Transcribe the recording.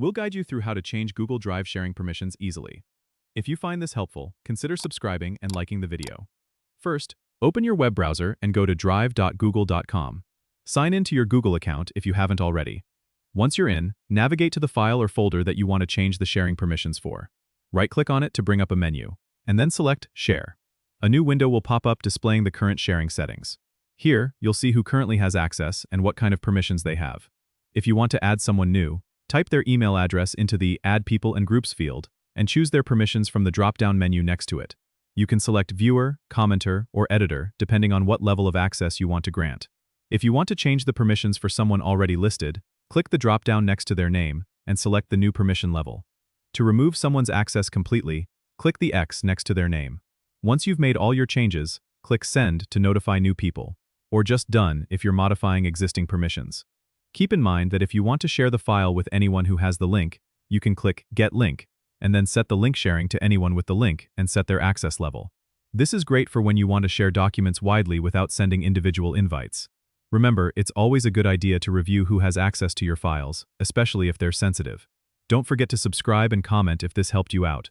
We'll guide you through how to change Google Drive sharing permissions easily. If you find this helpful, consider subscribing and liking the video. First, open your web browser and go to drive.google.com. Sign in to your Google account if you haven't already. Once you're in, navigate to the file or folder that you want to change the sharing permissions for. Right-click on it to bring up a menu, and then select Share. A new window will pop up displaying the current sharing settings. Here, you'll see who currently has access and what kind of permissions they have. If you want to add someone new, type their email address into the Add People and Groups field and choose their permissions from the drop-down menu next to it. You can select Viewer, Commenter, or Editor depending on what level of access you want to grant. If you want to change the permissions for someone already listed, click the drop-down next to their name and select the new permission level. To remove someone's access completely, click the X next to their name. Once you've made all your changes, click Send to notify new people, or just Done if you're modifying existing permissions. Keep in mind that if you want to share the file with anyone who has the link, you can click Get Link, and then set the link sharing to anyone with the link and set their access level. This is great for when you want to share documents widely without sending individual invites. Remember, it's always a good idea to review who has access to your files, especially if they're sensitive. Don't forget to subscribe and comment if this helped you out.